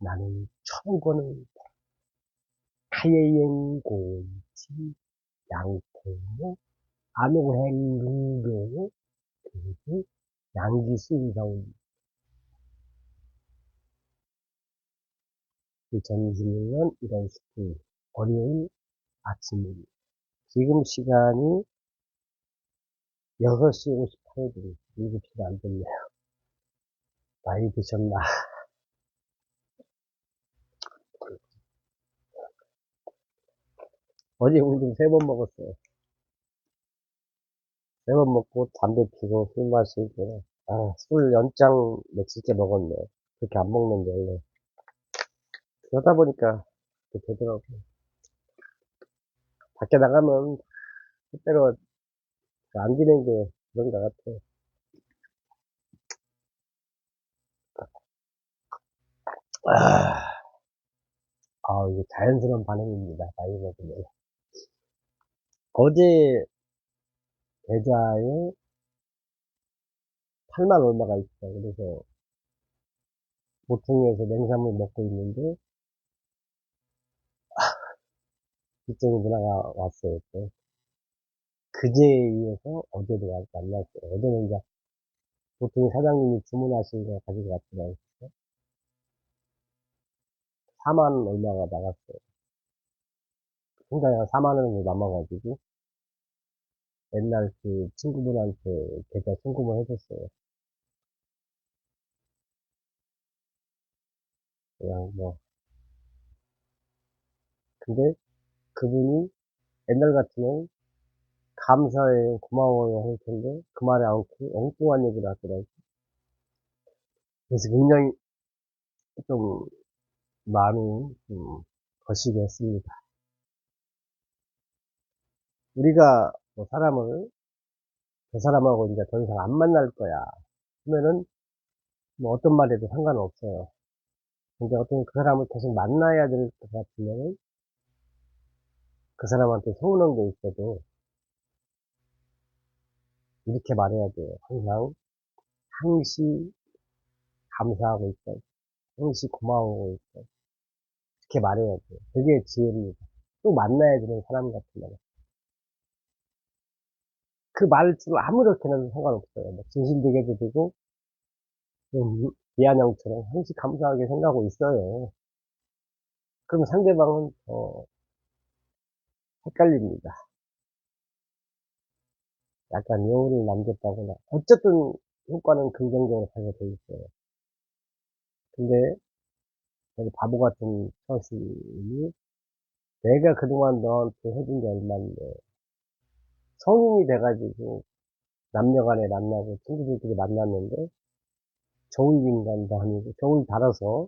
나는 청고는 하예행고지 양포 안오행등교 그리고 양기순성 2026년 1월 19일 월요일 아침입니다. 지금 시간이 6시 58분 7시가 안 됐네요. 많이 드셨나? 어제 우동 3번 먹었어요. 3번 먹고 담배 피고 술 마시고 술 연장 며칠째 먹었네. 그렇게 안 먹는데 원래. 그러다 보니까 그렇게 되더라고요. 밖에 나가면 때때로 안 지는 게 그런 것 같아요. 아, 이게 자연스러운 반응입니다. 나이 먹으면. 어제 계좌에 8만 얼마가 있어요. 그래서 보통에서 냉삼을 먹고 있는데 빚쟁이 누나가 왔어요. 또. 그제에 이어서 어제도 만났어요. 어제는 이제 보통 사장님이 주문하신 거 가지고 왔더라고요. 4만 얼마가 나갔어요. 혼자 4만 원이 남아가지고 옛날 그 친구분한테 계좌 송금을 해줬어요. 그냥 뭐 근데 그분이 옛날 같으면 감사해요, 고마워요 할 텐데 그 말에 않고 엉뚱한 얘기를 하더라고요. 그래서 굉장히 좀 마음이 거시기 했습니다. 우리가 뭐 사람을 저 사람하고 이제 더 이상 안 만날 거야 하면은 뭐 어떤 말에도 상관은 없어요. 근데 어떤 그 사람을 계속 만나야 될 것 같으면은 그 사람한테 서운한 게 있어도 이렇게 말해야 돼요. 항상 항시 감사하고 있어. 항시 고마워하고 있어. 이렇게 말해야 돼요. 그게 지혜입니다. 또 만나야 되는 사람 같으면. 그 말투로 아무렇게나 상관없어요. 뭐 진실되게도 되고, 이한영처럼 항시 감사하게 생각하고 있어요. 그럼 상대방은, 헷갈립니다. 약간 여운을 남겼다거나. 어쨌든 효과는 긍정적으로 가게 돼 있어요. 근데, 여기 바보 같은 처신이 내가 그동안 너한테 해준 게 얼마인데, 성인이 돼가지고, 남녀간에 만나고 친구들끼리 만났는데, 좋은 인간도 아니고, 좋을 달아서,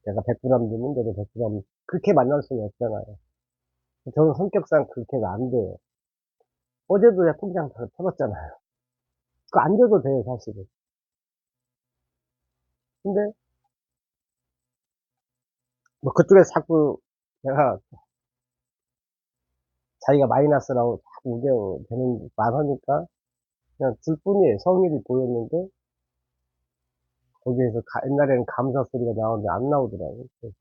내가 100g 주면 너도 100g, 그렇게 만날 수는 없잖아요. 저는 성격상 그렇게가 안 돼요. 어제도 내가 통장 다 터졌잖아요. 그거 안 줘도 돼요, 사실은. 근데, 뭐 그쪽에서 자꾸 내가 자기가 마이너스라고 자꾸 우겨대는 말 하니까 그냥 줄 뿐이에요. 성의를 보였는데, 거기에서 옛날에는 감사 소리가 나오는데 안 나오더라고요. 그래서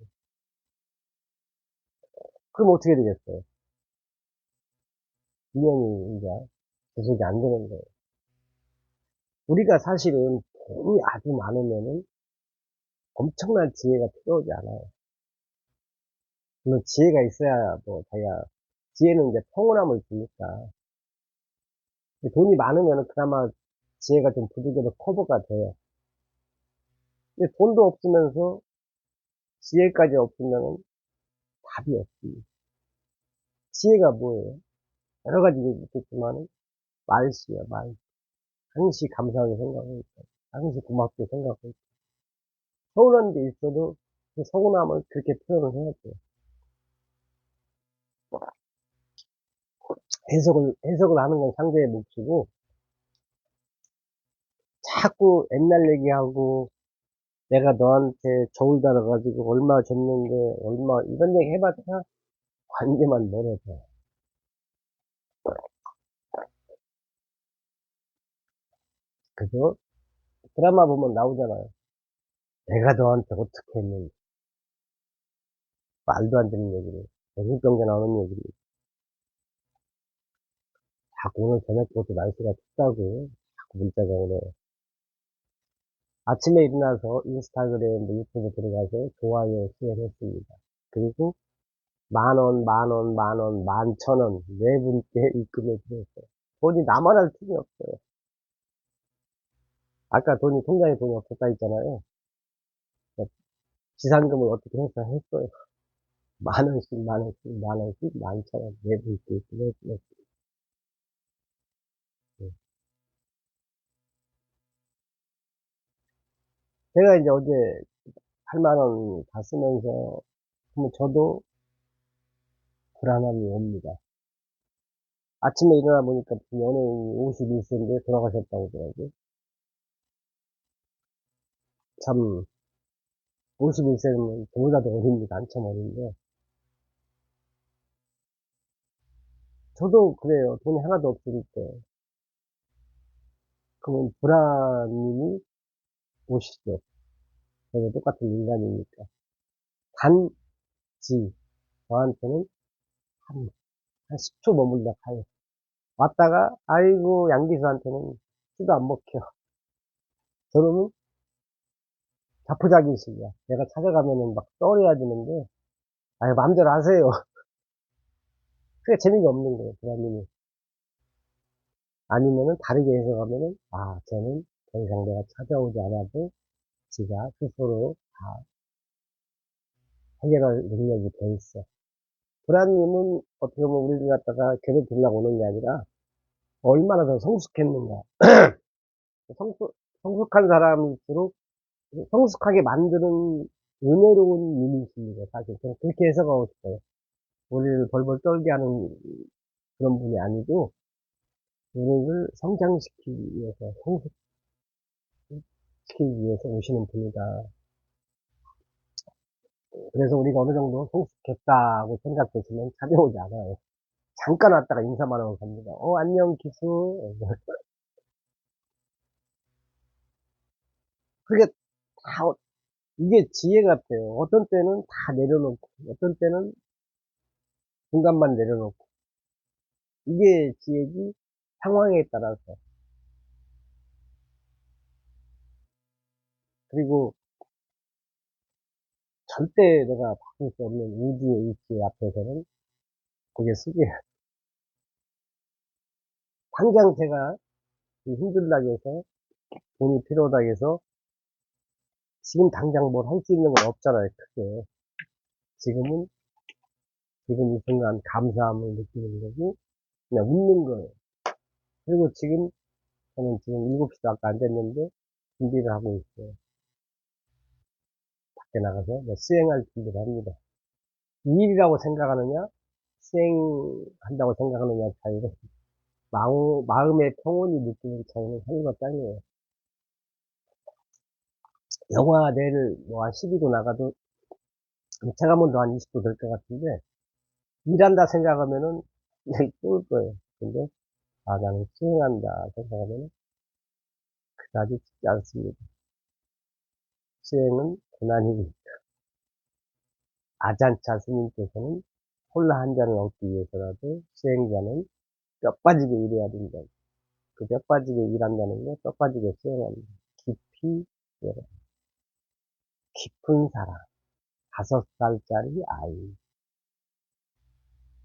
그럼 어떻게 되겠어요? 인연이 이제 계속이 안 되는 거예요. 우리가 사실은 돈이 아주 많으면은 엄청난 지혜가 필요하지 않아요. 물론 지혜가 있어야 뭐 자기가 지혜는 이제 평온함을 주니까 돈이 많으면 그나마 지혜가 좀 부족해도 커버가 돼요. 근데 돈도 없으면서 지혜까지 없으면 답이 없지. 지혜가 뭐예요? 여러 가지 얘기 있겠지만 말씨야 말. 항시 감사하게 생각하고 있다. 항시 고맙게 생각하고 있다. 서운한 게 있어도 그 서운함을 그렇게 표현을 해야 돼요. 해석을 하는 건 상대의 몫이고 자꾸 옛날 얘기하고 내가 너한테 저울 달아가지고 얼마 줬는데 얼마 이런 얘기 해봤자 관계만 멀어져요. 그죠? 드라마 보면 나오잖아요. 내가 너한테 어떻게 했는지. 말도 안 되는 얘기를. 정신병자 나오는 얘기를. 자꾸 오늘 저녁부터 날씨가 춥다고 자꾸 문자가 오네. 아침에 일어나서 인스타그램, 유튜브 들어가서 좋아요 수행했습니다. 그리고 10,000원, 10,000원, 10,000원, 11,000원 네 분께 입금해 드렸어요. 돈이 나만 할 필요 없어요. 아까 통장에 돈이 없었다 했잖아요. 지산금을 어떻게 해서 했어요. 10,000원씩, 10,000원씩, 10,000원씩, 11,000원 네 분께 입금해 드렸어요. 제가 이제 어제 8만원 다 쓰면서, 그러면 저도 불안함이 옵니다. 아침에 일어나 보니까 연예인이 51세인데 돌아가셨다고 하더라고요. 참, 51세면 저보다도 어립니다. 한참 어린데. 저도 그래요. 돈이 하나도 없을 때. 그러면 불안님이 오시죠. 저도 똑같은 인간이니까. 단지, 저한테는 한 10초 머물다 가요. 왔다가, 아이고, 양기수한테는 피도 안 먹혀. 저놈은 자포자기식이야. 내가 찾아가면은 막 떠올려야 되는데, 아유, 마음대로 하세요. 그게 재미가 없는 거예요, 불안님이. 아니면은 다르게 해석하면은, 아, 쟤는 더 이상 내가 찾아오지 않아도 지가 스스로 다 해결할 능력이 돼 있어. 불안님은 어떻게 보면 우리를 갖다가 괴롭히려고 오는 게 아니라 얼마나 더 성숙했는가. 성숙한 사람일수록 성숙하게 만드는 은혜로운 유닛입니다. 사실 저는 그렇게 해석하고 싶어요. 우리를 벌벌 떨게 하는 그런 분이 아니고 우리를 성장시키기 위해서 성숙시키기 위해서 오시는 분이다. 그래서 우리가 어느 정도 성숙했다고 생각되시면 찾아오지 않아요. 잠깐 왔다가 인사만 하고 갑니다. 안녕 기수. 그게 다 이게 지혜 같아요. 어떤 때는 다 내려놓고 어떤 때는 중간만 내려놓고 이게 지혜지. 상황에 따라서. 그리고 절대 내가 바꿀 수 없는 우주의 이치 앞에서는 그게 숙이에요. 당장 제가 힘들다고 해서 돈이 필요하다고 해서 지금 당장 뭘 할 수 있는 건 없잖아요. 크게. 지금은 지금 이 순간 감사함을 느끼는 거고 그냥 웃는 거예요. 그리고 지금 저는 지금 7시도 아까 안 됐는데 준비를 하고 있어요. 밖에 나가서 뭐 수행할 준비를 합니다. 일이라고 생각하느냐 수행한다고 생각하느냐 차이로 마음의 평온이 느끼는 차이는 하늘과 땅이에요. 영하 내일 뭐 한 12도 나가도 체감온도 한 20도 될 것 같은데 일한다 생각하면은 그냥 쏠 거예요. 근데 나는 수행한다 생각하면은 그다지 쉽지 않습니다. 수행은 고난이 아잔차 스님께서는 콜라 한 잔을 얻기 위해서라도 수행자는 뼈 빠지게 일해야 된다. 그 뼈 빠지게 일한다는 게 뼈 빠지게 수행합니다. 깊이 열어. 깊은 사랑. 5살짜리 아이.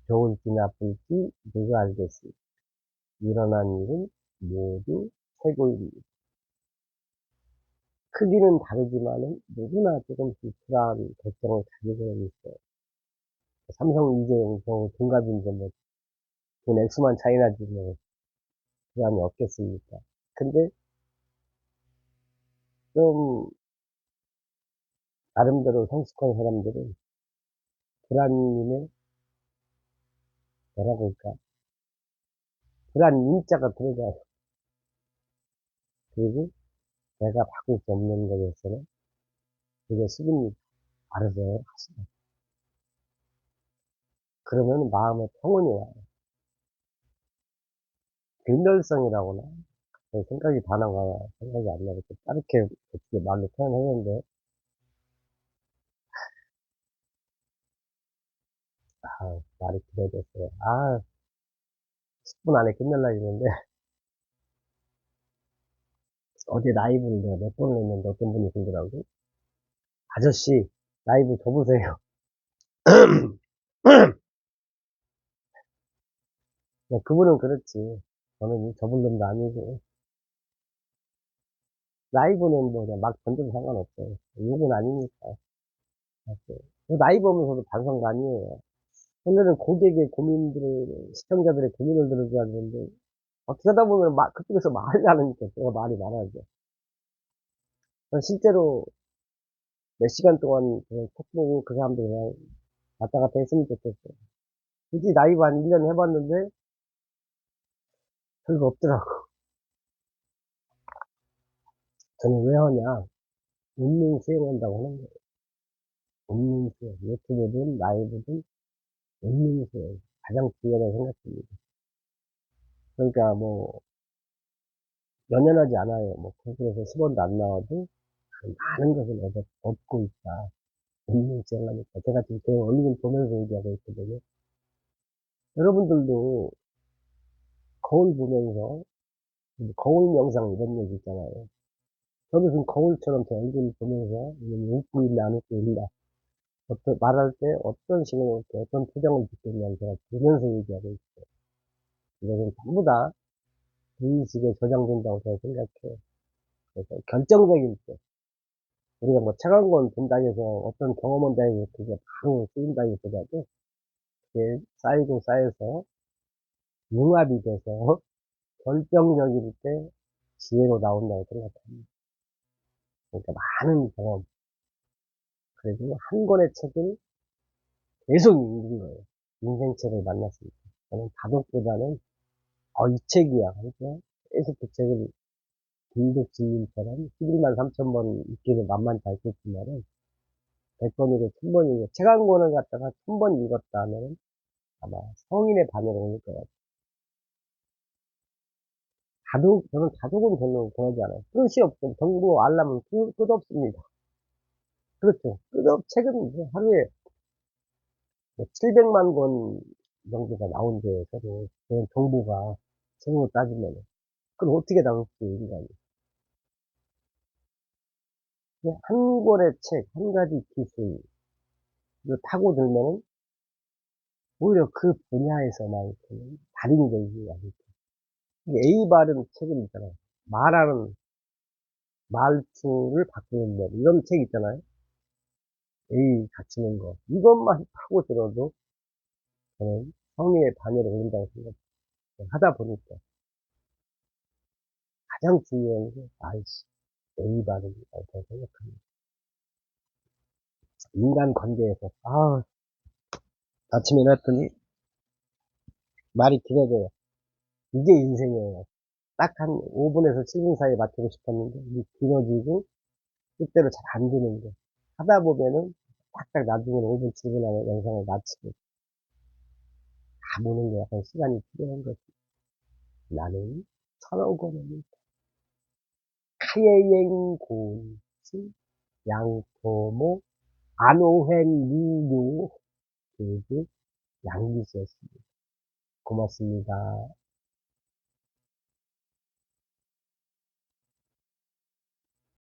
좋을지 나쁠지 누가 알겠습니까? 일어난 일은 모두 최고입니다. 크기는 다르지만은 누구나 조금씩 불안, 걱정을 가지고 있어요. 삼성 이재용 저 동갑인데 뭐 돈 액수만 차이 나지 뭐 불안이 없겠습니까? 근데 좀 나름대로 성숙한 사람들은 불안님의 뭐라고 할까? 불안 인자가 들어가요. 그리고 내가 바꿀 수 없는 것에서는 그게 숙입니다. 알아서 하시다. 그러면 마음에 평온이 와요. 빌멸성이라고나 생각이 다 나와요. 생각이 안 나고 좀 짧게 어떻게 말로 표현했는데 말이 길어졌어요. 10분 안에 끝낼라 했는데, 어제 라이브를 내가 몇 번을 했는데 어떤 분이 그러더라고. 아저씨, 라이브 접으세요. 그분은 그렇지. 저는 접을 놈도 아니고. 라이브는 뭐 그냥 막 던져도 상관없어요. 욕은 아니니까. 라이브 하면서도 반성 많이 해요. 오늘은 고객의 고민들을, 시청자들의 고민을 들어줘야 되는데, 어떻게 하다 보면 그쪽에서 말을 하니까 제가 말이 많아져. 실제로 몇 시간 동안 그냥 톡 보고 그 사람들 그냥 왔다 갔다 했으면 좋겠어요. 굳이 라이브 한 1년 해봤는데, 별거 없더라고. 저는 왜 하냐? 운명 수행한다고 하는 거예요. 운명 수행. 유튜브든 라이브든 운명 수행. 가장 중요하다고 생각합니다. 그러니까 뭐, 연연하지 않아요. 뭐, 구글에서 10원도 안 나와도 많은 것을 얻고 있다. 운명 수행하니까. 제가 지금 그 얼굴 보면서 얘기하고 있거든요. 여러분들도 거울 보면서, 거울 영상 이런 얘기 있잖아요. 저도 지금 거울처럼 제 얼굴 보면서, 웃고 있나, 안 웃고 있나, 말할 때 어떤 식으로, 어떤 표정을 짓겠냐는 제가 보면서 얘기하고 있어요. 이것은 전부 다 무의식에 저장된다고 저는 생각해요. 그래서 결정적인 때, 우리가 뭐 책 한 권 본다고 해서 어떤 경험한다 해서 그게 바로 쓰인다기보다도, 그게 쌓이고 쌓여서 융합이 돼서 결정적일 때 지혜로 나온다고 생각합니다. 그러니까 많은 경험, 그리고 한 권의 책을 계속 읽는 거예요. 인생책을 만났습니다. 저는 다독보다는, 이 책이야. 그래서 계속 그 책을 김독진님처럼 11만 3천 번 읽기는 만만치 않겠지만은, 100번이고 1000번이고, 책 한 권을 갖다가 1000번 읽었다 하면 아마 성인의 반열에 오를 것 같아요. 저는 다독은 별로 권하지 않아요. 끝이 없어요. 정보 알람은 끝없습니다. 그렇죠. 책은 이제 하루에 700만 권 정도가 나온대요. 서로. 그런 정보가, 책으로 따지면. 그럼 어떻게 나올지, 인간이. 그냥 한 권의 책, 한 가지 기술을 타고들면은, 오히려 그 분야에서만큼은 달인되지 않을까. A 바른 책은 있잖아요. 말하는, 말투를 바꾸는 법. 이런 책 있잖아요. A 갖추는 거. 이것만 파고들어도 저는 성리의 반열에 오른다고 생각해요. 하다 보니까. 가장 중요한 게 말씨. A 바른이라고 저는 생각합니다. 인간 관계에서, 아침에 일어났더니 말이 길어져요. 이게 인생이에요. 딱 한 5분에서 7분 사이에 맞추고 싶었는데, 이게 길어지고, 뜻대로 잘 안 되는 거. 하다 보면은, 딱딱 나중에는 5분, 7분 안에 영상을 마치고, 다 보는 게 약간 시간이 필요한 거지. 나는 천억 원을 카예행 고치, 양토모, 안오행 미유, 그리고 양기수였습니다. 고맙습니다.